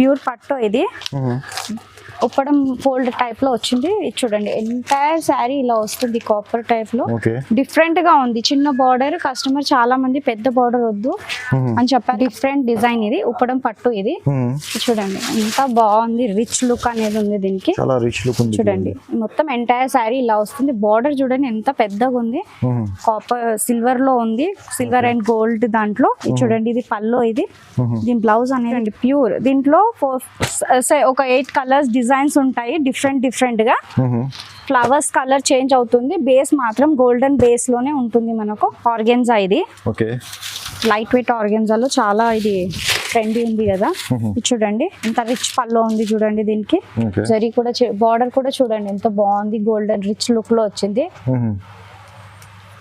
Pure పట్టు ఇది ఉప్పడం fold type లో వచ్చింది. ఇది చూడండి ఎంటైర్ శారీ ఇలా వస్తుంది కాపర్ టైప్ లో. డిఫరెంట్ గా ఉంది, చిన్న బార్డర్. కస్టమర్ చాలా మంది పెద్ద బార్డర్ వద్దు అని చెప్పారు. డిఫరెంట్ డిజైన్ ఇది ఉప్పడం పట్టు ఇది. చూడండి ఎంత బాగుంది, రిచ్ లుక్ అనేది ఉంది దీనికి. చాలా రిచ్ లుక్ ఉంది. చూడండి మొత్తం ఎంటైర్ శారీ ఇలా వస్తుంది. బార్డర్ చూడండి ఎంత పెద్దగా ఉంది, కాపర్ సిల్వర్ లో ఉంది, సిల్వర్ అండ్ గోల్డ్ దాంట్లో. చూడండి ఇది పల్లో, ఇది దీని బ్లౌజ్ అనేది ప్యూర్. దీంట్లో ఒక 8 కలర్స్ డిజైన్స్ ఉంటాయి డిఫరెంట్ గా. ఫ్లవర్స్ కలర్ చేంజ్ అవుతుంది, బేస్ మాత్రం గోల్డెన్ బేస్ లోనే ఉంటుంది మనకు. ఆర్గెన్జా ఇది లైట్ వెయిట్ ఆర్గెన్జాలో చాలా ఇది ట్రెండీ ఉంది కదా. ఇది చూడండి ఎంత రిచ్ పల్లో ఉంది చూడండి. దీనికి జరీ కూడా బార్డర్ కూడా చూడండి ఎంత బాగుంది, గోల్డెన్ రిచ్ లుక్ లో వచ్చింది.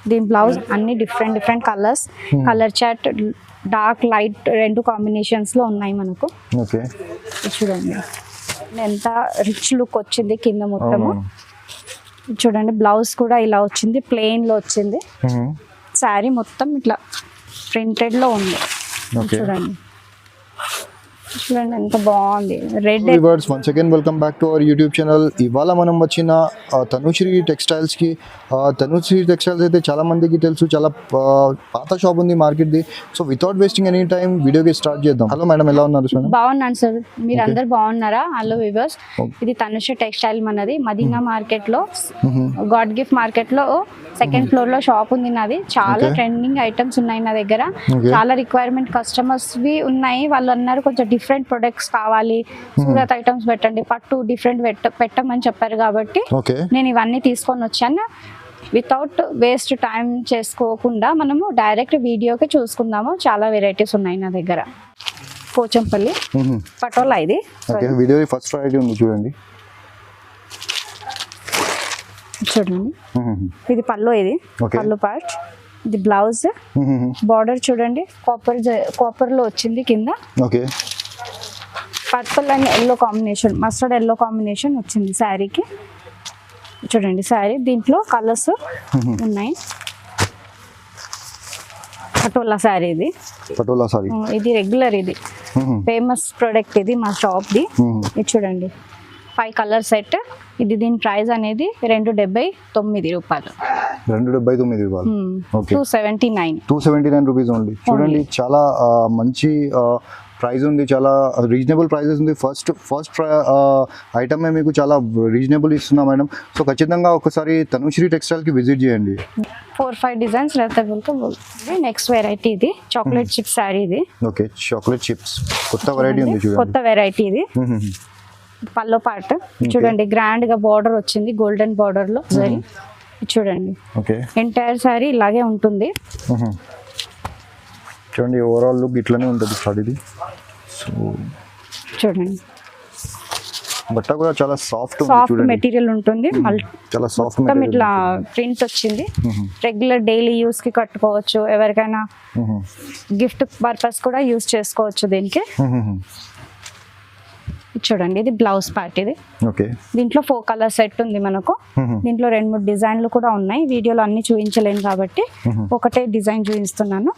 దీని బ్లౌజ్ అన్ని different colours, colour chart dark light రెండు కాంబినేషన్స్ లో ఉన్నాయి మనకు. చూడండి ఎంత రిచ్ లుక్ వచ్చింది కింద మొత్తము. చూడండి బ్లౌజ్ కూడా ఇలా వచ్చింది, ప్లెయిన్ లో వచ్చింది. శారీ మొత్తం ఇట్లా ప్రింటెడ్ లో ఉంది. చూడండి చూడండి ఎంత బాగుంది. Red viewers once again welcome back to our YouTube channel. ఇవాళ మనం వచ్చిన తనుశ్రీ టెక్స్టైల్స్ కి. తనుశ్రీ టెక్స్టైల్స్ అయితే చాలా మందికి తెలుసు, చాలా పాత షాప్ ఉంది market the. So without wasting any time వీడియోకి స్టార్ట్ చేద్దాం. హలో మేడం, ఎలా ఉన్నారు? బాగున్నాను సార్, మీరు అందరు బాగున్నారా? హలో వ్యూవర్స్, ఇది తనుశ్రీ టెక్స్టైల్ మనది మదీనా మార్కెట్ లో, గాడ్ గిఫ్ట్ మార్కెట్ లో సెకండ్ ఫ్లోర్ లో షాప్ ఉంది నాది. చాలా ట్రెండింగ్ ఐటమ్స్ ఉన్నాయి నా దగ్గర, చాలా రిక్వైర్మెంట్ కస్టమర్స్ వి ఉన్నాయి. వాళ్ళు అన్నారు కొంచెం డిఫరెంట్ ప్రొడక్ట్స్ కావాలి, సూరత్ ఐటమ్స్ పెట్టండి, పట్టు డిఫరెంట్ పెట్టమని చెప్పారు కాబట్టి నేను ఇవన్నీ తీసుకొని వచ్చాను. వితౌట్ వేస్ట్ టైం చేసుకోకుండా మనము డైరెక్ట్ వీడియోకి చూసుకుందాము. చాలా వెరైటీస్ ఉన్నాయి నా దగ్గర. పోచంపల్లి పటోలా ఇది వీడియో ఫస్ట్ వెరైటీ ఉంది చూడండి. చూడండి ఇది పళ్ళు, ఇది పళ్ళు పార్ట్, ఇది బ్లౌజ్. బార్డర్ చూడండి కాపర్ లో వచ్చింది కింద. Purple and yellow combination, mustard yellow combination వచ్చింది శారీకి. చూడండి శారీ దీంట్లో కలర్స్ ఉన్నాయి. పటోలా శారీ ఇది, పటోలా శారీ ఇది రెగ్యులర్, ఇది ఫేమస్ ప్రొడక్ట్ ఇది మా షాప్ ది. ఇది చూడండి 5 కలర్ సెట్. ఇది దీని ప్రైస్ అనేది 279 రూపాయలు. 279 రూపాయలు. 279 రూపీస్ ఓన్లీ. చూడండి చాలా మంచి ప్రైస్ ఉంది, చాలా రీజనబుల్ ప్రైజెస్ ఉంది. ఫస్ట్ ఐటమ్ మీకు చాలా రీజనబుల్ ఇస్తున్నా మేడం. సో ఖచ్చితంగా ఒకసారి తనుశ్రీ టెక్స్టైల్ కి విజిట్ చేయండి. 4-5 డిజైన్స్ నెక్స్ట్ వెరైటీ ఇది చాక్లెట్ చిప్స్ శారీ ఇది. ఓకే, చాక్లెట్ చిప్స్ కొత్త వెరైటీ ఉంది చూడండి. కొత్త వెరైటీ ఇది. పల్లో పార్ట్ చూడండి గ్రాండ్ గా బార్డర్ వచ్చింది, గోల్డెన్ బార్డర్ లో జరీ. చూడండి ఎంటైర్ శారీ ఇలాగే ఉంటుంది. చూడండి ఓవరాల్ లుక్ ఇట్లానే ఉంటుంది సారీది. సో చూడండి బట్ట కూడా చాలా సాఫ్ట్ మెటీరియల్ ఉంటుంది, చాలా సాఫ్ట్ ఇట్లా ప్రింట్ వచ్చింది. రెగ్యులర్ డైలీ యూస్ కి కట్టుకోవచ్చు, ఎవరికైనా గిఫ్ట్ పర్పస్ కూడా యూస్ చేసుకోవచ్చు దీనికి. చూడండి ఇది బ్లౌజ్ పార్ట్ ఇది. దీంట్లో 4 కలర్ సెట్ ఉంది మనకు. దీంట్లో 2-3 డిజైన్లు కూడా ఉన్నాయి. వీడియోలో అన్ని చూపించలేను కాబట్టి ఒకటే డిజైన్ చూపిస్తున్నాను.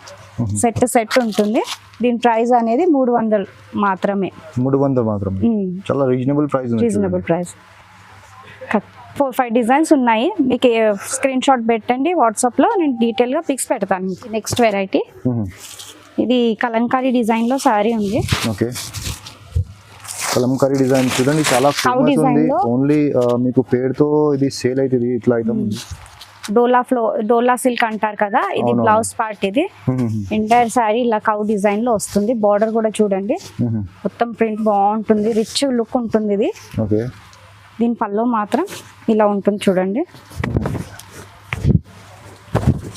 సెట్ ఉంటుంది. దీని ప్రైస్ అనేది 300 మాత్రమే. 300 మాత్రమే, చాలా రీజనబుల్ ప్రైస్. 4-5 డిజైన్స్ ఉన్నాయి. మీకు స్క్రీన్ షాట్ పెట్టండి వాట్సాప్ లో, నేను డీటెయిల్ గా పిక్స్ పెడతాను. నెక్స్ట్ వెరైటీ ఇది కలంకారీ డిజైన్ లో సారీ ఉంది. కలంకారీ డిజైన్ చూడండి చాలా ఫేమస్ ఉంది. ఓన్లీ మీకు పేరుతో ఇది సేల్ అవుతుంది. ఇట్లా ఐటమ్ డోలా సిల్క్ అంటారు కదా, ఇది బ్లౌజ్ పార్ట్. ఇది ఎంటైర్ శారీ ఇలా కౌ డిజైన్ లో వస్తుంది. బార్డర్ కూడా చూడండి మొత్తం ప్రింట్ బాగుంటుంది, రిచ్ లుక్ ఉంటుంది ఇది. దీని పల్లో మాత్రం ఇలా ఉంటుంది చూడండి.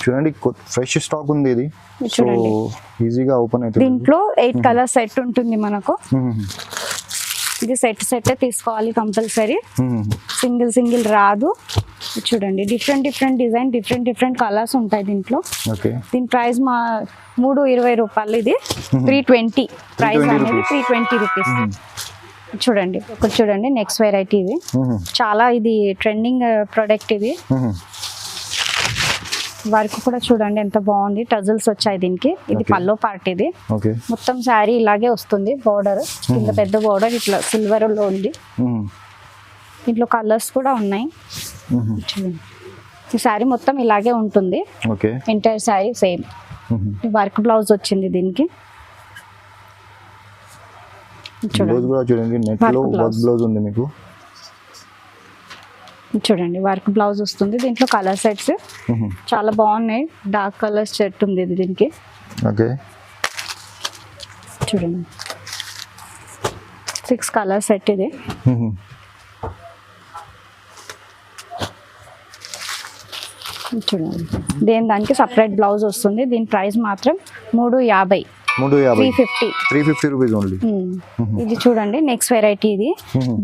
చూడండి ఫ్రెష్ స్టాక్ ఉంది ఇది, సో ఈజీగా ఓపెన్ అవుతుంది. దీంట్లో 8 కలర్ సెట్ ఉంటుంది మనకు. ఇది సెట్ తీసుకోవాలి కంపల్సరీ, సింగిల్ రాదు. చూడండి డిఫరెంట్ డిజైన్, డిఫరెంట్ కలర్స్ ఉంటాయి దీంట్లో. దీని ప్రైస్ 320 రూపాయలు. ఇది 320 ప్రైస్ అనేది 320 రూపీస్. చూడండి ఒకటి చూడండి నెక్స్ట్ వెరైటీ ఇది. చాలా ఇది ట్రెండింగ్ ప్రొడక్ట్ ఇది. వర్క్ కూడా చూడండి ఎంత బాగుంది, టజల్స్ వచ్చాయి దీనికి. ఇది Okay. పల్లో పార్ట్, ఇది ఓకే. మొత్తం శారీ ఇలాగే వస్తుంది. బార్డర్ కింద పెద్ద బార్డర్ ఇట్లా సిల్వర్ లో ఉంది. దీంట్లో కలర్స్ కూడా ఉన్నాయి. చూడండి ఈ శారీ మొత్తం ఇలాగే ఉంటుంది. Okay. Entire sari same. Work blouse వచ్చింది దీనికి. బ్లౌజ్ కూడా చూడండి, నెట్ లో వర్క్ బ్లౌజ్ ఉంది మీకు. చూడండి వర్క్ బ్లౌజ్ వస్తుంది. దీంట్లో కలర్ సెట్స్ చాలా బాగున్నాయి. డార్క్ కలర్ సెట్ ఉంది ఇది దీనికి. ఓకే. చూడండి 6 కలర్ సెట్ ఇది. చూడండి దానికి సపరేట్ బ్లౌజ్ వస్తుంది. దీని ప్రైస్ మాత్రం 350. 350 రూపీస్ ఓన్లీ. ఇది చూడండి నెక్స్ట్ వెరైటీ, ఇది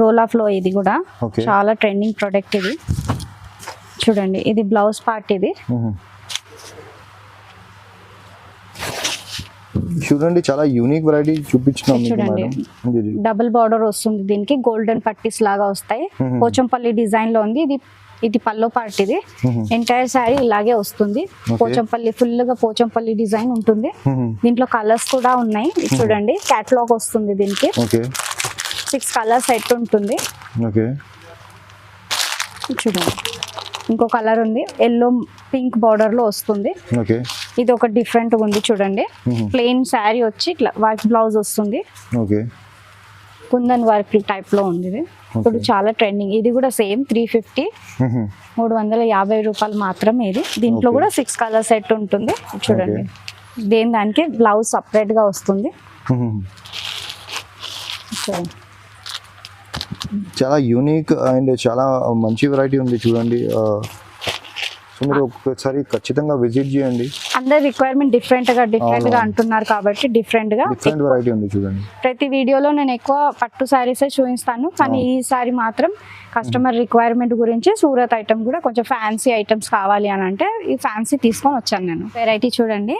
డోలా ఫ్లో. ఇది కూడా Okay. చాలా ట్రెండింగ్ ప్రోడక్ట్ ఇది. చూడండి ఇది బ్లౌజ్ పార్ట్ ఇది. చూడండి చాలా యూనిక్ వెరైటీ చూపించినాం మీకు చూడండి. మేడం. డబుల్ బార్డర్ వస్తుంది దీనికి. గోల్డెన్ పట్టీస్ లాగా వస్తాయి. పోచంపల్లి డిజైన్ లో ఉంది. ఇది పల్లో పార్ట్. ఇది ఎంటైర్ శారీ ఇలాగే వస్తుంది. పోచంపల్లి ఫుల్ గా పోచంపల్లి డిజైన్ ఉంటుంది. దీంట్లో కలర్స్ కూడా ఉన్నాయి. ఇది చూడండి క్యాటలాగ్ వస్తుంది దీనికి. ఓకే. 6 కలర్ సెట్ ఉంటుంది. ఓకే. చూడండి ఇంకో కలర్ ఉంది, ఎల్లో పింక్ బార్డర్ లో వస్తుంది. ఓకే. ఇది ఒక డిఫరెంట్ ఉంది చూడండి. ప్లెయిన్ శారీ వచ్చి ఇట్లా వర్క్ బ్లౌజ్ వస్తుంది. ఓకే. కుందన్ వర్క్ టైప్ లో ఉంది ఇది. ఇప్పుడు చాలా ట్రెండింగ్. ఇది కూడా సేమ్ 350, 350 రూపాయలు మాత్రమే ఇది. దీంట్లో Okay. కూడా 6 కలర్ సెట్ ఉంటుంది. చూడండి దానికి బ్లౌజ్ సపరేట్ గా వస్తుంది. చూడండి చాలా యూనిక్ అండ్ చాలా మంచి వెరైటీ ఉంది చూడండి. సో మీరు ఒకసారి ఖచ్చితంగా విజిట్ చేయండి. అందరి రిక్వైర్మెంట్ డిఫరెంట్ గా అంటున్నారు కాబట్టి డిఫరెంట్ వెరైటీ ఉంది చూడండి. ప్రతి వీడియోలో నేను ఎక్కువ పట్టు శారీసే చూపిస్తాను, కానీ ఈ సారీ మాత్రం కస్టమర్ రిక్వైర్మెంట్ గురించి సూరత్ ఐటమ్ కూడా కొంచెం ఫ్యాన్సీ ఐటమ్స్ కావాలి అని అంటే ఈ ఫ్యాన్సీ తీసుకొని వచ్చాను నేను. వెరైటీ చూడండి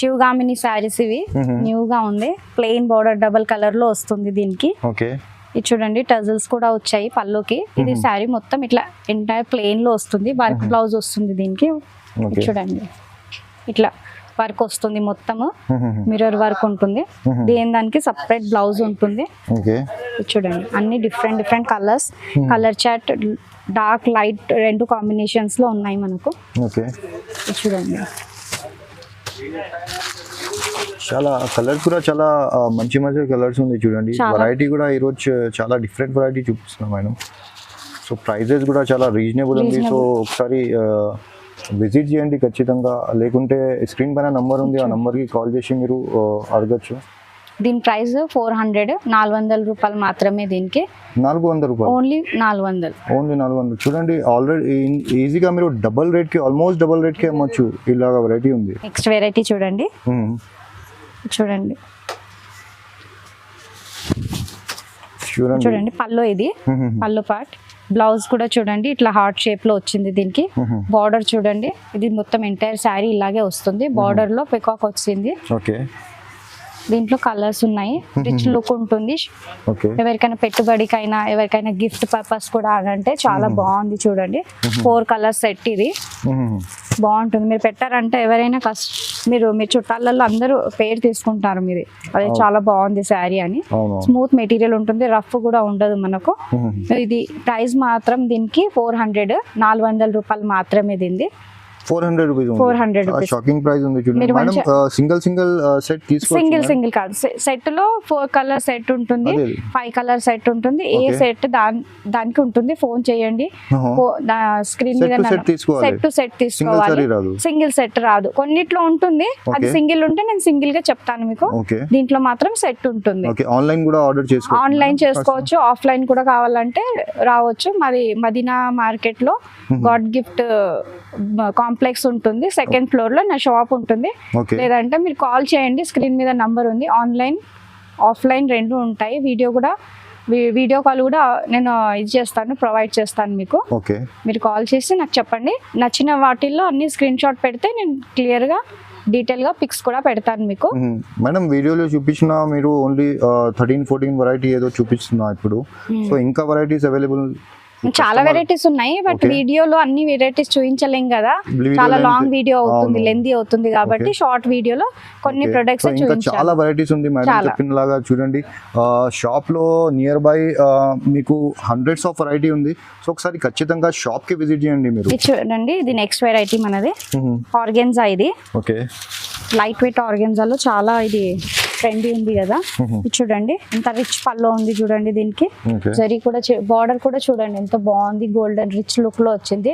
శివగామిని శారీస్ ఇవి. న్యూగా ఉంది. ప్లెయిన్ బార్డర్ డబల్ కలర్ లో వస్తుంది దీనికి. ఓకే. ఇది చూడండి టజల్స్ కూడా వచ్చాయి పల్లోకి. ఇది శారీ మొత్తం ఇట్లా ఎంటైర్ ప్లెయిన్ లో వస్తుంది. వర్క్ బ్లౌజ్ వస్తుంది దీనికి. చూడండి ఇట్లా వర్క్ వస్తుంది మొత్తము. మిర్రర్ వర్క్ ఉంటుంది. దానికి సపరేట్ బ్లౌజ్ ఉంటుంది. చూడండి అన్ని different colours. Colour chart dark light 2 combinations లో ఉన్నాయి మనకు. చూడండి చాలా కలర్స్ కూడా చాలా మంచి కలర్స్ ఉంది చూడండి. వెరైటీ కూడా ఈరోజు చాలా డిఫరెంట్ వెరైటీ చూపిస్తున్నాం మేడం. సో ప్రైజెస్ కూడా చాలా రీజనబుల్ ఉంది. సో ఒకసారి విజిట్ చేయండి ఖచ్చితంగా. లేకుంటే స్క్రీన్ పైన నంబర్ ఉంది, ఆ నంబర్కి కాల్ చేసి మీరు అడగచ్చు. దీని ప్రైస్ 400 రూపాయలు మాత్రమే. దీనికి 400 రూపాయలు ఓన్లీ 400 చూడండి. ఆల్రెడీ ఈజీగా మీరు ఆల్మోస్ట్ డబల్ రేట్ కి అమ్మొచ్చు. ఇలాగా వెరైటీ ఉంది. నెక్స్ట్ వెరైటీ చూడండి. చూడండి పల్లో. ఇది పల్లో పార్ట్. బ్లౌజ్ కూడా చూడండి ఇట్లా హార్ట్ షేప్ లో వచ్చింది దీనికి. బార్డర్ చూడండి ఇది మొత్తం ఎంటైర్ శారీ ఇలాగే వస్తుంది. బార్డర్ లో పికాక్ వచ్చింది. ఓకే. దీంట్లో కలర్స్ ఉన్నాయి. రిచ్ లుక్ ఉంటుంది. ఎవరికైనా పెట్టుబడికైనా ఎవరికైనా గిఫ్ట్ పర్పస్ కూడా అంటే చాలా బాగుంది. చూడండి 4 కలర్ సెట్. ఇది బాగుంటుంది. మీరు పెట్టారంటే ఎవరైనా మీరు మీ చుట్టాలలో అందరూ పేరు తీసుకుంటారు మీది. అది చాలా బాగుంది శారీ అని. స్మూత్ మెటీరియల్ ఉంటుంది. రఫ్ కూడా ఉండదు మనకు. ఇది ప్రైస్ మాత్రం దీనికి 400 రూపాయలు మాత్రమే. దీన్ని 400 రూపీస్. షాకింగ్ ప్రైస్ ఉంది చూడండి మేడం. సింగిల్ సెట్ తీసుకోవచ్చు. సింగిల్ కాదు, సెట్ లో 4 కలర్ సెట్ ఉంటుంది, 5 కలర్ సెట్ ఉంటుంది. ఏ సెట్ దానికి ఉంటుంది. ఫోన్ చేయండి. స్క్రీన్ మీద సెట్ టు సెట్ తీసుకోవాలి. సింగిల్ సెట్ రాదు. కొన్నిట్లో ఉంటుంది. అది సింగిల్ ఉంటే నేను సింగిల్ గా చెప్తాను మీకు. దీంట్లో మాత్రం సెట్ ఉంటుంది. ఆన్లైన్ కూడా ఆర్డర్ చేసుకోవచ్చు. ఆన్లైన్ చేసుకోవచ్చు. ఆఫ్లైన్ కూడా కావాలంటే రావచ్చు. మరి మదీనా మార్కెట్ లో గాడ్ గిఫ్ట్ కాంప్లెక్స్ ఉంటుంది. 2nd ఫ్లోర్ లో నా షాప్ ఉంటుంది. లేదంటే మీరు కాల్ చేయండి. స్క్రీన్ మీద నంబర్ ఉంది. ఆన్లైన్ ఆఫ్లైన్ 2 ఉంటాయి. వీడియో కాల్ కూడా నేను ఇది చేస్తాను, ప్రొవైడ్ చేస్తాను మీకు. మీరు కాల్ చేసి నాకు చెప్పండి. నచ్చిన వాటిల్లో అన్ని స్క్రీన్ షాట్ పెడితే నేను క్లియర్గా డీటెయిల్గా పిక్స్ కూడా పెడతాను మీకు. మేడం వీడియోలో చూపించిన మీరు ఓన్లీ 13-14 వెరైటీ ఏదో చూపిస్తున్నా ఇప్పుడు. సో ఇంకా వెరైటీస్ అవైలబుల్ చాలా వెరైటీస్ ఉన్నాయి బట్ Okay. వీడియోలో అన్ని వెరైటీస్ చూపించలేం కదా, Video చాలా length. లాంగ్ వీడియో అవుతుంది, అవును. లెంతీ అవుతుంది కాబట్టి షార్ట్ వీడియోలో కొన్ని ప్రొడక్ట్స్ ఇంకా చాలా చూపించాలి. వెరైటీస్ ఉంది మేడం చాలా. చెప్పిన లాగా. చూడండి షాప్ లో నియర్ బై మీకు హండ్రెడ్స్ ఆఫ్ వెరైటీ ఉంది. సో ఒకసారి ఖచ్చితంగా షాప్ కి విజిట్ చేయండి మీరు. ఇది చూడండి, ఇది నెక్స్ట్ వెరైటీ మనది ఆర్గెన్జా. ఇది ఓకే, లైట్ వెయిట్ ఆర్గెన్జాలో చాలా ఇది ట్రెండీ ఉంది కదా. ఇది చూడండి ఎంత రిచ్ పల్లో ఉంది చూడండి. దీనికి ఓకే, జరీ కూడా బార్డర్ కూడా చూడండి ఎంత బాగుంది, గోల్డెన్ రిచ్ లుక్ లో వచ్చింది.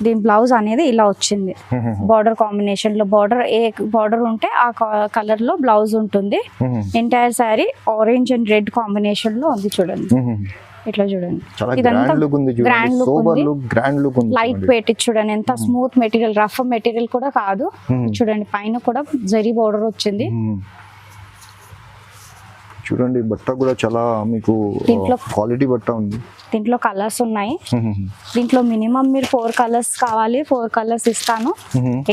దీని బ్లౌజ్ అనేది ఇలా వచ్చింది, బార్డర్ కాంబినేషన్ లో. బార్డర్ ఏ బార్డర్ ఉంటే ఆ కలర్ లో బ్లౌజ్ ఉంటుంది. Entire sari orange and red combination లో ఉంది చూడండి. ఇట్లా చూడండి, చాలా ఇదంతా గ్రాండ్ లుక్ ఉంది. గ్రాండ్ చూడండి, లుక్ సూపర్ ఉంది. లుక్, గ్రాండ్ లుక్ ఉంది. లైట్ వెయిట్ చూడండి, ఎంత స్మూత్ మెటీరియల్, రఫ్ మెటీరియల్ కూడా కాదు. చూడండి పైన కూడా జరీ బోర్డర్ వచ్చింది. చూడండి బట్ట కూడా చాలా మీకు దీంట్లో క్వాలిటీ బట్ట ఉంది. దీంట్లో కలర్స్ ఉన్నాయి. దీంట్లో మినిమం మీరు 4 కలర్స్ కావాలి, 4 కలర్స్ ఇస్తాను.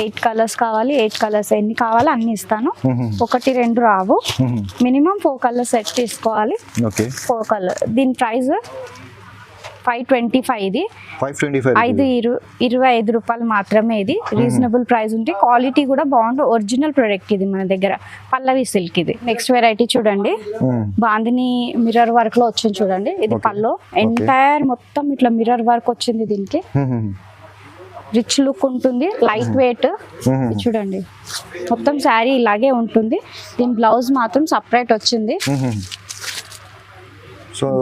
8 కలర్స్ కావాలి, 8 కలర్స్ ఎన్ని కావాలి అన్ని ఇస్తాను. 1 2 రావు, మినిమం 4 కలర్స్ సెట్ తీసుకోవాలి. Okay, 4 colour. దీని ప్రైస్ 525. ఇది 525 రూపాయలు మాత్రమే. ఇది రీజనబుల్ ప్రైస్ ఉంది, క్వాలిటీ కూడా బాగుంది, ఒరిజినల్ ప్రొడక్ట్ ఇది మన దగ్గర. పల్లవి సిల్క్. ఇది నెక్స్ట్ వెరైటీ చూడండి, బాందిని మిర్రర్ వర్క్ లో వచ్చింది చూడండి. ఇది పల్లో ఎంటైర్ మొత్తం ఇట్లా మిర్రర్ వర్క్ వచ్చింది. దీనికి రిచ్ లుక్ ఉంటుంది, లైట్ వెయిట్. చూడండి మొత్తం శారీ ఇలాగే ఉంటుంది. దీని బ్లౌజ్ మాత్రం సపరేట్ వచ్చింది.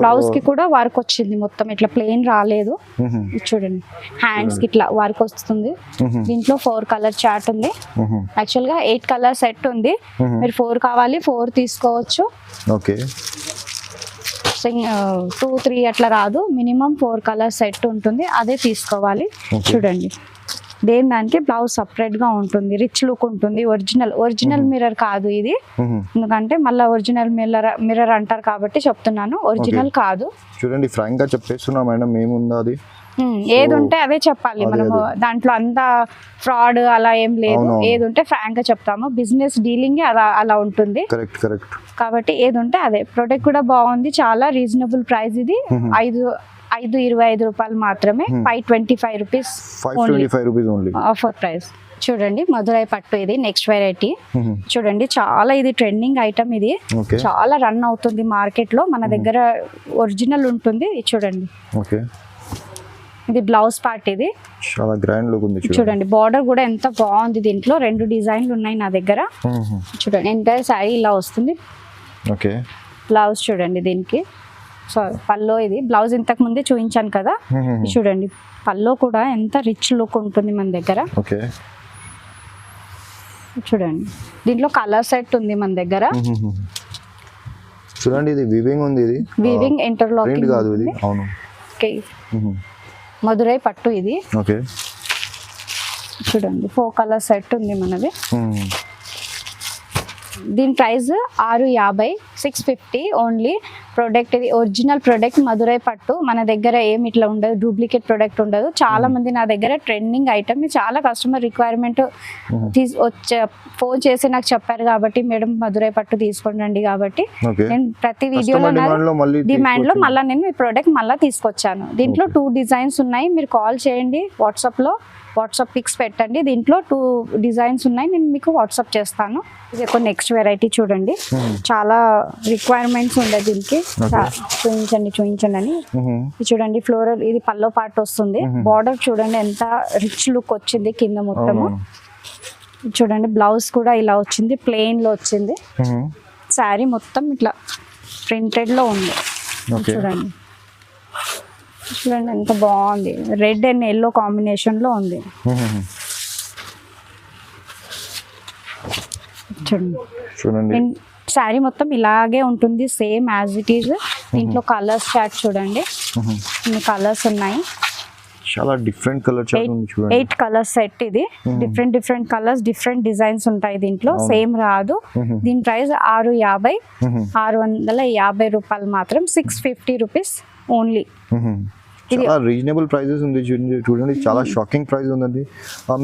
బ్లౌజ్ కి కూడా వర్క్ వచ్చింది, మొత్తం ఇట్లా ప్లెయిన్ రాలేదు. చూడండి హ్యాండ్స్ కి ఇట్లా వర్క్ వస్తుంది. దీంట్లో 4 కలర్ చార్ట్ ఉంది. యాక్చువల్ గా 8 కలర్ సెట్ ఉంది. మీరు 4 కావాలి 4 తీసుకోవచ్చు. ఓకే, 2 3 అట్లా రాదు, మినిమం 4 కలర్ సెట్ ఉంటుంది, అదే తీసుకోవాలి. చూడండి దానికి బ్లౌజ్ సపరేట్ గా ఉంటుంది, రిచ్ లుక్ ఉంటుంది. ఒరిజినల్ మిర్రర్ కాదు ఇది, ఎందుకంటే మళ్ళీ ఒరిజినల్ మిర్రర్ అంటారు కాబట్టి చెప్తున్నాను, ఒరిజినల్ కాదు. చూడండి ఫ్రాంక్ గా చెప్పేస్తున్నా మేడం, ఏముందా అది ఏది ఉంటే అవే చెప్పాలి మనము. దాంట్లో అంతా ఫ్రాడ్ అలా ఏం లేదు, ఏది ఉంటే ఫ్రాంక్ గా చెప్తాము. బిజినెస్ డీలింగ్ అలా ఉంటుంది. Correct correct. కాబట్టి ఏది ఉంటే అదే. ప్రొడక్ట్ కూడా బాగుంది, చాలా రీజనబుల్ ప్రైస్. ఇది 525 రూపాయలు మాత్రమే. 525 రూపీస్ ఓన్లీ ఆఫర్ ప్రైస్. చూడండి మధురై పట్టు. ఇది నెక్స్ట్ వెరైటీ. చూడండి చాలా ఇది ట్రెండింగ్ ఐటమ్. ఇది చాలా రన్ అవుతుంది మార్కెట్ లో, మన దగ్గర ఒరిజినల్ ఉంటుంది. చూడండి ఓకే, ఇది బ్లౌజ్ పార్ట్. ఇది చాలా గ్రాండ్ లుక్ ఉంది. చూడండి బార్డర్ కూడా ఎంత బాగుంది. దీంట్లో 2 డిజైన్లు ఉన్నాయి నా దగ్గర. చూడండి ఎంటైర్ శారీ ఇలా వస్తుంది. ఓకే, బ్లౌజ్ చూడండి దీనికి. సో పల్లో. ఇది బ్లౌజ్ ఇంతకు ముందే చూపించాను కదా. చూడండి పల్లో కూడా ఎంత రిచ్ లుక్ ఉంటుంది మన దగ్గర. ఓకే, చూడండి దీంట్లో కలర్ సెట్ ఉంది మన దగ్గర. చూడండి ఇది వీవింగ్ ఉంది. ఇది వీవింగ్ ఇంటర్లాకింగ్ కాదు ఇది. అవును, ఓకే. మధురై పట్టు. ఇది ఓకే, చూడండి 4 కలర్ సెట్ ఉంది మనది. దీని ప్రైస్ 650, 650 ఓన్లీ. ప్రోడక్ట్ ఇది ఒరిజినల్ ప్రోడక్ట్ మధురై పట్టు. మన దగ్గర ఏమి ఇట్లా ఉండదు, డూప్లికేట్ ప్రోడక్ట్ ఉండదు. చాలా మంది నా దగ్గర ట్రెండింగ్ ఐటమ్, చాలా కస్టమర్ రిక్వైర్మెంట్ ఫోన్ చేసి నాకు చెప్పారు కాబట్టి మేడం మధురై పట్టు తీసుకోండి కాబట్టి నేను ప్రతి వీడియోలో డిమాండ్ లో మళ్ళీ నేను ఈ ప్రోడక్ట్ మళ్ళీ తీసుకొచ్చాను. దీంట్లో 2 డిజైన్స్ ఉన్నాయి. మీరు కాల్ చేయండి, వాట్సాప్ పిక్స్ పెట్టండి. దీంట్లో 2 డిజైన్స్ ఉన్నాయి, నేను మీకు వాట్సాప్ చేస్తాను. ఇది ఒక నెక్స్ట్ వెరైటీ చూడండి, చాలా రిక్వైర్మెంట్స్ ఉండే దీనికి. చూపించండి అని. ఇది చూడండి ఫ్లోరల్. ఇది పల్లో పార్ట్ వస్తుంది. బార్డర్ చూడండి ఎంత రిచ్ లుక్ వచ్చింది కింద మొత్తము. చూడండి బ్లౌజ్ కూడా ఇలా వచ్చింది, ప్లెయిన్ లో వచ్చింది. శారీ మొత్తం ఇట్లా ప్రింటెడ్ లో ఉంది. చూడండి ఎంత బాగుంది, రెడ్ అండ్ ఎల్లో కాంబినేషన్ లో ఉంది. చూడండి శారీ మొత్తం ఇలాగే ఉంటుంది, సేమ్ యాజ్ ఇట్ ఈజ్. దీంట్లో కలర్స్ చార్ట్ చూడండి, ఇన్ని కలర్స్ ఉన్నాయి. చాలా డిఫరెంట్ కలర్ చార్ట్ ఉంది చూడండి. 8 కలర్స్ సెట్. ఇది డిఫరెంట్ కలర్స్, డిఫరెంట్ డిజైన్స్ ఉంటాయి దీంట్లో, సేమ్ రాదు. దీని ప్రైస్ 650 రూపాయలు మాత్రం. 650 రూపీస్ ఓన్లీ. చాలా రీజనబుల్ ప్రైజెస్ ఉంది చూడండి చాలా షాకింగ్ ప్రైస్ ఉందండి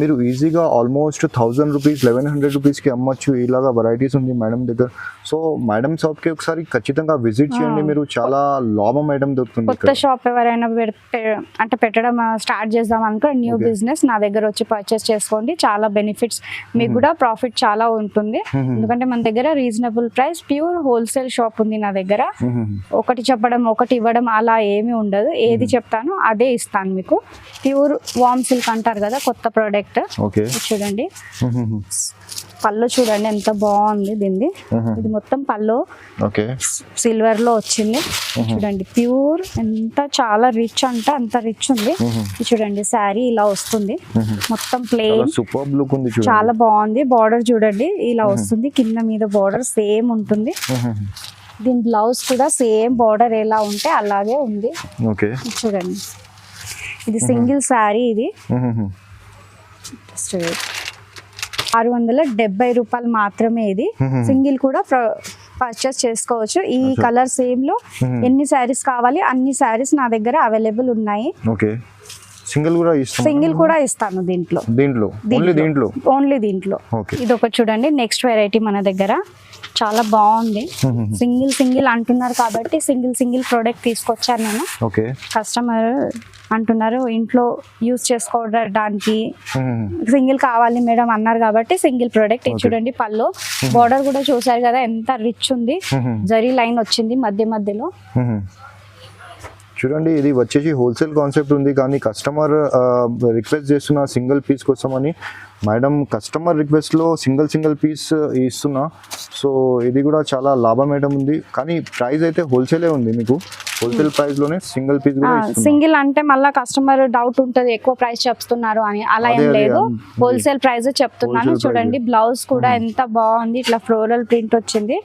మీరు ఈజీగా ఆల్మోస్ట్ 1000 రూపీస్ 1100 రూపీస్కి అమ్మొచ్చు ఇలాగా వెరైటీస్ ఉంది మేడం దగ్గర సో మేడం షాప్కి ఒకసారి ఖచ్చితంగా విజిట్ చేయండి మీరు చాలా లాభం ఐటమ్ దొరుకుతుంది కొత్త షాప్ ఎవరైనా అంటే పెట్టడం స్టార్ట్ చేద్దాం అనుకో న్యూ బిజినెస్ నా దగ్గర వచ్చి పర్చేస్ చేసుకోండి చాలా బెనిఫిట్స్ మీకు కూడా ప్రాఫిట్ చాలా ఉంటుంది ఎందుకంటే మన దగ్గర reasonable price pure wholesale shop ఉంది నా దగ్గర ఒకటి చెప్పడం ఒకటి ఇవ్వడం అలా ఏమీ ఉండదు ఏది చెప్తాను అదే ఇస్తాను మీకు ప్యూర్ వామ్ సిల్క్ అంటారు కదా కొత్త ప్రోడక్ట్ చూడండి పళ్ళు చూడండి ఎంత బాగుంది దీన్ని ఇది మొత్తం పళ్ళు సిల్వర్ లో వచ్చింది చూడండి ప్యూర్ ఎంత చాలా రిచ్ అంటే అంత రిచ్ ఉంది చూడండి శారీ ఇలా వస్తుంది మొత్తం ప్లెయిన్ చాలా బాగుంది బార్డర్ చూడండి ఇలా వస్తుంది కింద మీద బార్డర్ సేమ్ ఉంటుంది దీని బ్లౌజ్ కూడా సేమ్ బార్డర్ ఎలా ఉంటే అలాగే ఉంది చూడండి ఇది సింగిల్ శారీ ఇది 670 రూపాయలు మాత్రమే ఇది సింగిల్ కూడా పర్చేస్ చేసుకోవచ్చు ఈ కలర్ సేమ్ లో ఎన్ని శారీస్ కావాలి అన్ని శారీస్ నా దగ్గర అవైలబుల్ ఉన్నాయి సింగిల్ కూడా ఇస్తాను ఓన్లీ దీంట్లో ఇది ఒకటి చూడండి నెక్స్ట్ వెరైటీ మన దగ్గర చాలా బాగుంది సింగిల్ అంటున్నారు కాబట్టి సింగిల్ ప్రోడక్ట్ తీసుకొచ్చాను నేను కస్టమర్ అంటున్నారు ఇంట్లో యూజ్ చేసుకోవడానికి సింగిల్ కావాలి మేడం అన్నారు కాబట్టి సింగిల్ ప్రోడక్ట్ చూడండి పళ్ళు బార్డర్ కూడా చూసారు కదా ఎంత రిచ్ ఉంది జరీ లైన్ వచ్చింది మధ్యలో చూడండి ఇది వచ్చేసి హోల్సేల్ కాన్సెప్ట్ ఉంది కానీ కస్టమర్ రిక్వెస్ట్ చేస్తున్న సింగిల్ పీస్ కోసం అని మేడం కస్టమర్ రిక్వెస్ట్లో సింగిల్ పీస్ ఇస్తున్నా సో ఇది కూడా చాలా లాభం ఐటమ్ ఉంది కానీ ప్రైస్ అయితే హోల్సేలే ఉంది మీకు హోల్సేల్ ప్రైస్ లోనే సింగిల్ పీస్ సింగిల్ అంటే మళ్ళీ కస్టమర్ డౌట్ ఉంటది ఎక్కువ ప్రైస్ చెప్తున్నారు అని అలా ఏం లేదు హోల్సేల్ ప్రైస్ చెప్తున్నాను చూడండి బ్లౌజ్ కూడా ఎంత బాగుంది ఇట్లా ఫ్లోరల్ ప్రింట్ వచ్చింది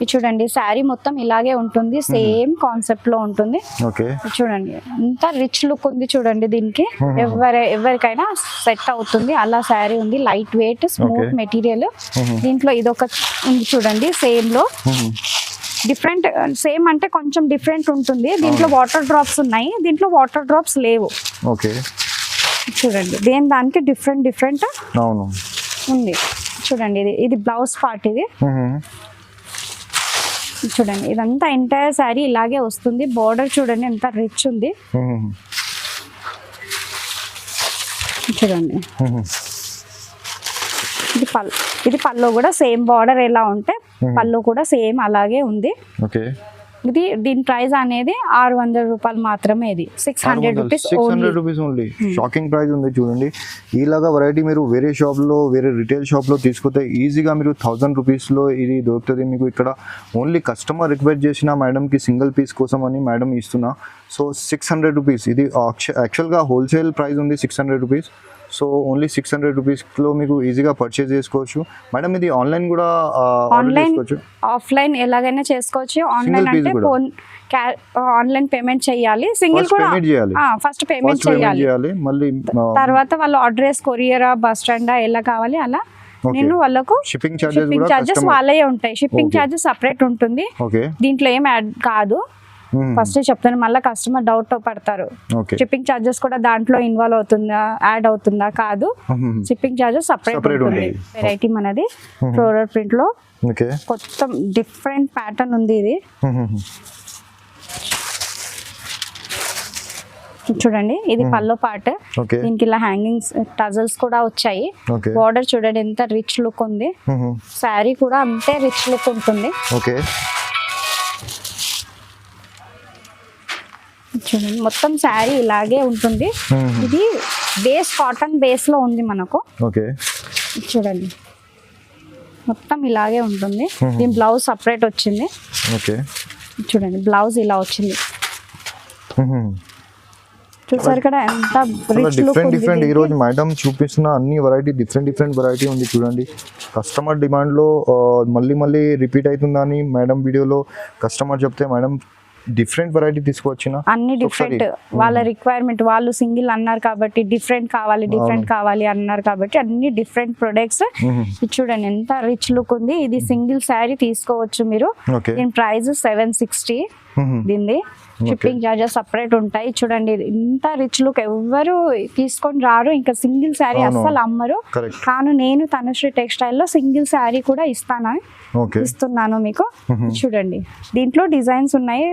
ఇది చూడండి శారీ మొత్తం ఇలాగే ఉంటుంది సేమ్ కాన్సెప్ట్ లో ఉంటుంది చూడండి ఎంత రిచ్ లుక్ ఉంది చూడండి దీనికి ఎవరికైనా సెట్ అవుతుంది అలా శారీ ఉంది లైట్ వెయిట్ స్మూత్ మెటీరియల్ దీంట్లో ఇదొక ఉంది చూడండి సేమ్ లో డిఫరెంట్ సేమ్ అంటే కొంచెం డిఫరెంట్ ఉంటుంది దీంట్లో వాటర్ డ్రాప్స్ ఉన్నాయి దీంట్లో వాటర్ డ్రాప్స్ లేవు చూడండి దానికి డిఫరెంట్ ఉంది చూడండి ఇది బ్లౌజ్ పార్ట్ ఇది చూడండి ఇదంతా ఎంటైర్ శారీ ఇలాగే వస్తుంది బార్డర్ చూడండి ఎంత రిచ్ ఉంది చూడండి ఇది పళ్ళు కూడా సేమ్ బార్డర్ ఎలా ఉంటే పళ్ళు కూడా సేమ్ అలాగే ఉంది ఇది దీని ప్రైస్ అనేది 600 రూపాయలు మాత్రమే ఇది 600 రూపీస్ ఓన్లీ షాకింగ్ ప్రైస్ ఉంది చూడండి ఇలాగా వెరైటీ మీరు వేరే షాప్ లో వేరే రిటైల్ షాప్ లో తీసుకుంటే ఈజీగా మీరు 1000 రూపీస్ లో ఇది దొరుకుతుంది మీకు ఇక్కడ ఓన్లీ కస్టమర్ రిక్వెస్ట్ చేసిన మేడం కి సింగిల్ పీస్ కోసం అని మేడం ఇస్తున్నా సో 600 రూపీస్ ఇది యాక్చువల్గా హోల్సేల్ ప్రైస్ ఉంది 600 రూపీస్ సో ఓన్లీ 600 రూపీస్లో మీకు ఈజీగా పర్చేస్ చేసుకోవచ్చు మేడం ఇది ఆన్లైన్ కూడా ఆఫ్లైన్ ఎలాగైనా చేసుకోవచ్చు ఆన్లైన్ అంటే ఫోన్ ఆన్లైన్ పేమెంట్ చేయాలి సింగిల్ కూడా ఫస్ట్ పేమెంట్ చేయాలి మళ్ళీ తర్వాత వాళ్ళు అడ్రస్ కొరియర్ బస్ స్టాండ్ ఎలా కావాలి అలా నేను వాళ్ళకు షిప్పింగ్ చార్జెస్ వాళ్ళే ఉంటాయి షిప్పింగ్ చార్జెస్ సపరేట్ ఉంటుంది దీంట్లో ఏం యాడ్ కాదు ఫస్ట్ చెప్తాను మళ్ళీ కస్టమర్ డౌట్ పడతారు షిప్పింగ్ చార్జెస్ కూడా దాంట్లో ఇన్వాల్వ్ అవుతుందా యాడ్ అవుతుందా కాదు షిప్పింగ్ చార్జెస్ సపరేట్ ఉంటుంది వెరైటీ మనది ఫ్లోరల్ ప్రింట్ లో కొత్త డిఫరెంట్ ప్యాటర్న్ ఉంది ఇది చూడండి ఇది పల్లో పార్ట్ దీనికి ఇలా హ్యాంగింగ్స్ టజల్స్ కూడా వచ్చాయి బార్డర్ చూడండి ఎంత రిచ్ లుక్ ఉంది శారీ కూడా అంతే రిచ్ లుక్ ఉంటుంది చూడండి మొత్తం శారీ ఇలాగే ఉంటుంది ఇది బేస్ కాటన్ బేస్ లో ఉంది మనకు చూడండి మొత్తం ఇలాగే ఉంటుంది దీని బ్లౌజ్ సపరేట్ వచ్చింది చూడండి బ్లౌజ్ ఇలా వచ్చింది చూసారు కదా ఎంత డిఫరెంట్ ఈ రోజు మేడం చూపిస్తున్న అన్ని వెరైటీ డిఫరెంట్ వెరైటీ ఉంది చూడండి కస్టమర్ డిమాండ్ లో మళ్ళీ రిపీట్ అవుతుందని మేడం వీడియోలో కస్టమర్ చెప్తే మేడం డిఫరెంట్ వెరైటీ తీసుకొచ్చిన అన్ని డిఫరెంట్ వాళ్ళ రిక్వైర్మెంట్ వాళ్ళు సింగిల్ అన్నారు కాబట్టి డిఫరెంట్ కావాలి అన్నారు కాబట్టి అన్ని డిఫరెంట్ ప్రొడక్ట్స్ చూడండి ఎంత రిచ్ లుక్ ఉంది ఇది సింగిల్ శారీ తీసుకోవచ్చు మీరు దీని ప్రైస్ 760 దీనిది షిప్పింగ్ చార్జెస్ సపరేట్ ఉంటాయి. చూడండి ఇంత రిచ్ లుక్ ఎవ్వరు తీసుకొని రారు, ఇంకా సింగిల్ శారీ అస్సలు అమ్మరు. కానీ నేను తనుశ్రీ టెక్స్టైల్ లో సింగిల్ శారీ కూడా ఇస్తున్నాను మీకు. చూడండి దీంట్లో డిజైన్స్ ఉన్నాయి,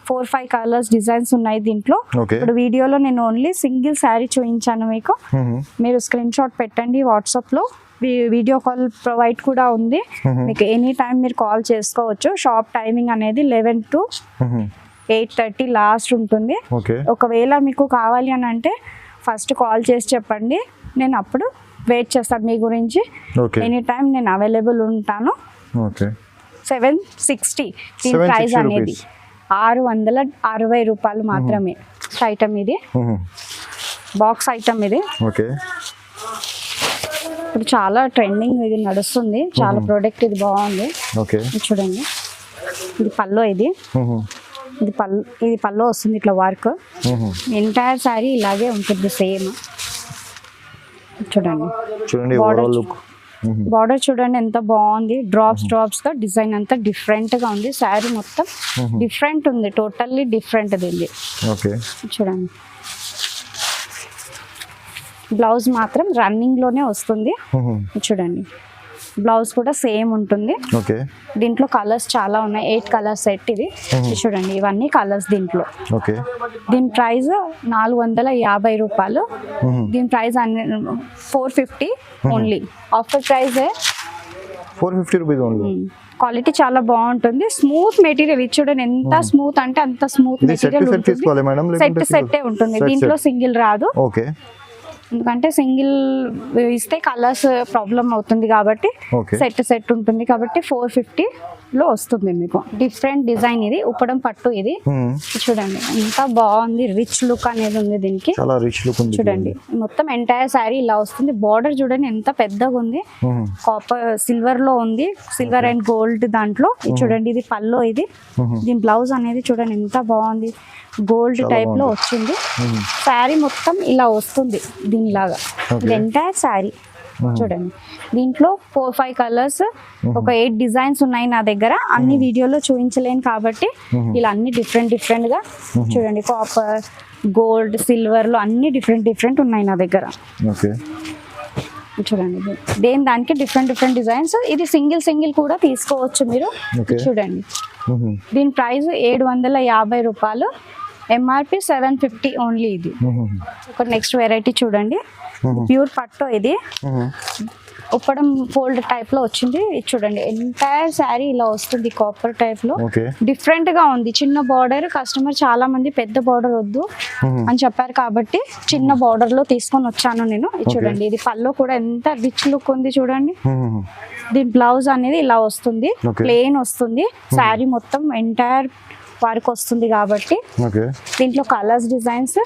4-5 కలర్స్ డిజైన్స్ ఉన్నాయి దీంట్లో. ఇప్పుడు వీడియోలో నేను ఓన్లీ సింగిల్ శారీ చూపించాను మీకు. మీరు స్క్రీన్ షాట్ పెట్టండి వాట్సాప్ లో, వీడియో కాల్ ప్రొవైడ్ కూడా ఉంది మీకు. ఎనీ టైం మీరు కాల్ చేసుకోవచ్చు. షాప్ టైమింగ్ అనేది 11 to 8:30 లాస్ట్ ఉంటుంది. ఒకవేళ మీకు కావాలి అని అంటే ఫస్ట్ కాల్ చేసి చెప్పండి, నేను అప్పుడు వెయిట్ చేస్తాను మీ గురించి. ఎనీ టైం నేను అవైలబుల్ ఉంటాను. 760 దీని ప్రైస్ అనేది 660 రూపాయలు మాత్రమే. ఐటమ్ ఇది బాక్స్ ఐటమ్ ఇది. ఇప్పుడు చాలా ట్రెండింగ్ ఇది నడుస్తుంది, చాలా ప్రోడక్ట్ ఇది బాగుంది. చూడండి ఇది పల్లో, ఇది పల్లో వస్తుంది ఇట్లా వర్క్. ఎంటైర్ శారీ ఇలాగే ఉంటుంది సేమ్. చూడండి బార్డర్ చూడండి ఎంత బాగుంది, డ్రాప్స్ గా డిజైన్ అంతా డిఫరెంట్ గా ఉంది. శారీ మొత్తం డిఫరెంట్ ఉంది, టోటల్లీ డిఫరెంట్ ఇది. చూడండి బ్లౌజ్ మాత్రం రన్నింగ్ లోనే వస్తుంది. చూడండి బ్లౌజ్ కూడా సేమ్ ఉంటుంది. దీంట్లో కలర్స్ చాలా ఉన్నాయి, 8 కలర్ సెట్ ఇది. చూడండి ఇవన్నీ కలర్స్ దీంట్లో. దీని ప్రైస్ 450 రూపాయలు. దీని price 450 only. Offer price 450 rupees only. Quality చాలా బాగుంటుంది, స్మూత్ మెటీరియల్. ఇది చూడండి ఎంత స్మూత్ అంటే అంత స్మూత్ మెటీరియల్ ఉంటుంది. సెట్ ఉంటుంది, దీంట్లో సింగిల్ రాదు. ఎందుకంటే సింగిల్ ఇస్తే కలర్స్ ప్రాబ్లం అవుతుంది కాబట్టి సెట్ ఉంటుంది కాబట్టి 450 లో వస్తుంది మీకు. డిఫరెంట్ డిజైన్ ఇది, ఉప్పడం పట్టు ఇది. చూడండి ఎంత బాగుంది, రిచ్ లుక్ అనేది ఉంది దీనికి. చూడండి మొత్తం ఎంటైర్ శారీ ఇలా వస్తుంది. బార్డర్ చూడండి ఎంత పెద్దగా ఉంది, కాపర్ సిల్వర్ లో ఉంది, సిల్వర్ అండ్ గోల్డ్ దాంట్లో. చూడండి ఇది పల్లో, ఇది దీని బ్లౌజ్ అనేది చూడండి ఎంత బాగుంది, గోల్డ్ టైప్ లో వచ్చింది. శారీ మొత్తం ఇలా వస్తుంది దీనిలాగా, ఎంటైర్ శారీ. చూడండి దీంట్లో 4-5 కలర్స్, ఒక 8 డిజైన్స్ ఉన్నాయి నా దగ్గర. అన్ని వీడియోలో చూపించలేను కాబట్టి ఇలా అన్ని డిఫరెంట్ గా. చూడండి కాపర్, గోల్డ్, సిల్వర్ లో అన్ని డిఫరెంట్ ఉన్నాయి నా దగ్గర. చూడండి దానికి డిఫరెంట్ డిజైన్స్. ఇది సింగిల్ కూడా తీసుకోవచ్చు మీరు. చూడండి దీని ప్రైస్ 750 రూపాయలు, ఎంఆర్పి 750 ఓన్లీ. ఇది ఒక నెక్స్ట్ వెరైటీ చూడండి, ప్యూర్ పట్టు ఇది. ఉప్పడం ఫోల్డ్ టైప్ లో వచ్చింది. చూడండి ఎంటైర్ శారీ ఇలా వస్తుంది, కాపర్ టైప్ లో. డిఫరెంట్ గా ఉంది, చిన్న బార్డర్. కస్టమర్ చాలా మంది పెద్ద బార్డర్ వద్దు అని చెప్పారు కాబట్టి చిన్న బార్డర్ లో తీసుకొని వచ్చాను నేను. చూడండి ఇది పల్లో కూడా ఎంత రిచ్ లుక్ ఉంది చూడండి. దీని బ్లౌజ్ అనేది ఇలా వస్తుంది, ప్లెయిన్ వస్తుంది. శారీ మొత్తం ఎంటైర్ వర్క్ వస్తుంది కాబట్టి దీంట్లో కలర్స్, డిజైన్స్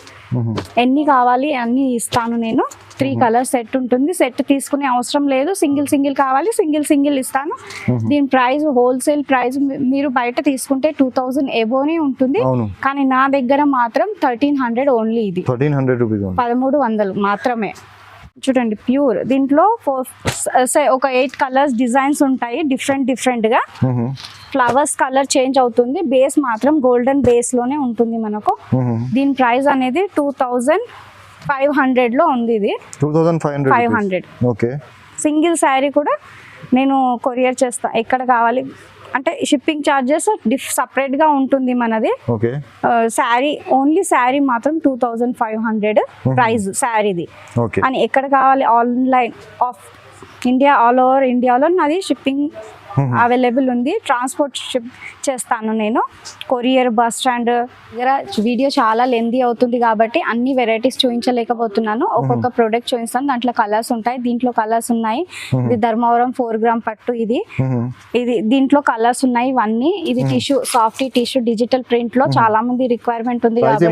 ఎన్ని కావాలి అన్ని ఇస్తాను నేను. 3 కలర్ సెట్ ఉంటుంది, సెట్ తీసుకునే అవసరం లేదు. సింగిల్ కావాలి, సింగిల్ ఇస్తాను. దీని ప్రైస్ హోల్సేల్ ప్రైస్ మీరు బయట తీసుకుంటే 2000 ఎబోనే ఉంటుంది, కానీ నా దగ్గర మాత్రం 1300 ఓన్లీ. ఇది 1300 మాత్రమే. చూడండి ప్యూర్, దీంట్లో ఒక 8 కలర్స్ డిజైన్స్ ఉంటాయి డిఫరెంట్ గా. ఫ్లవర్స్ కలర్ చేంజ్ అవుతుంది, బేస్ మాత్రం గోల్డెన్ బేస్ లోనే ఉంటుంది మనకు. దీని ప్రైస్ అనేది 2500 లో ఉంది. ఇది 2500. సింగిల్ శారీ కూడా నేను కొరియర్ చేస్తా, ఎక్కడ కావాలి అంటే షిప్పింగ్ చార్జెస్ సపరేట్ గా ఉంటుంది మనది. శారీ ఓన్లీ శారీ మాత్రం 2500 ప్రైస్ శారీది. అని ఎక్కడ కావాలి, online of India, all over ఇండియాలో నాది షిప్పింగ్ అవైలబుల్ ఉంది. ట్రాన్స్పోర్ట్ షిప్ చేస్తాను నేను, కొరియర్, బస్ స్టాండ్ దగ్గర. వీడియో చాలా లెందీ అవుతుంది కాబట్టి అన్ని వెరైటీస్ చూపించలేకపోతున్నాను. ఒక్కొక్క ప్రోడక్ట్ చూపిస్తాను, దాంట్లో కలర్స్ ఉంటాయి. దీంట్లో కలర్స్ ఉన్నాయి. ఇది ధర్మవరం 4 గ్రామ్ పట్టు. ఇది దీంట్లో కలర్స్ ఉన్నాయి ఇవన్నీ. ఇది tissue, soft tissue, digital print లో చాలా మంది రిక్వైర్మెంట్ ఉంది కాబట్టి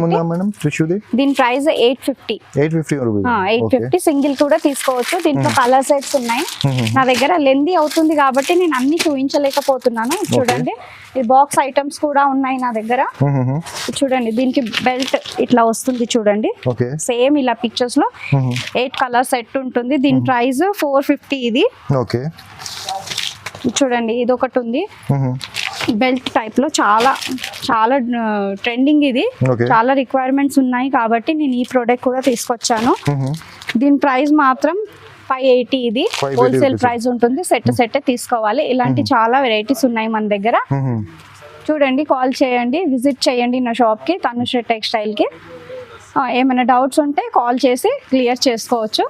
దీని ప్రైస్ 850. సింగిల్ కూడా తీసుకోవచ్చు. దీంట్లో కలర్ సెట్స్ ఉన్నాయి నా దగ్గర. లెందీ అవుతుంది కాబట్టి నేను అన్ని చూపించలేకపోతున్నాను. చూడండి ఇది బాక్స్ ఐటమ్స్ కూడా ఉన్నాయి నా దగ్గర. చూడండి దీనికి బెల్ట్ ఇట్లా వస్తుంది చూడండి, సేమ్ ఇలా పిక్చర్స్ లో 8 కలర్ సెట్ ఉంటుంది. దీని ప్రైస్ 450. ఇది చూడండి ఇది ఒకటి ఉంది, బెల్ట్ టైప్ లో చాలా చాలా ట్రెండింగ్ ఇది. Okay. చాలా రిక్వైర్మెంట్స్ ఉన్నాయి కాబట్టి నేను ఈ ప్రోడక్ట్ కూడా తీసుకొచ్చాను. దీని ప్రైస్ మాత్రం 580. ఇది 580 హోల్సేల్ rupees. ప్రైస్ ఉంటుంది. సెట్ తీసుకోవాలి. ఇలాంటి చాలా వెరైటీస్ ఉన్నాయి మన దగ్గర. చూడండి, కాల్ చేయండి, విజిట్ చేయండి నా షాప్కి, తనుశ్రీ టెక్స్టైల్కి. ఏమైనా డౌట్స్ ఉంటే కాల్ చేసి క్లియర్ చేసుకోవచ్చు.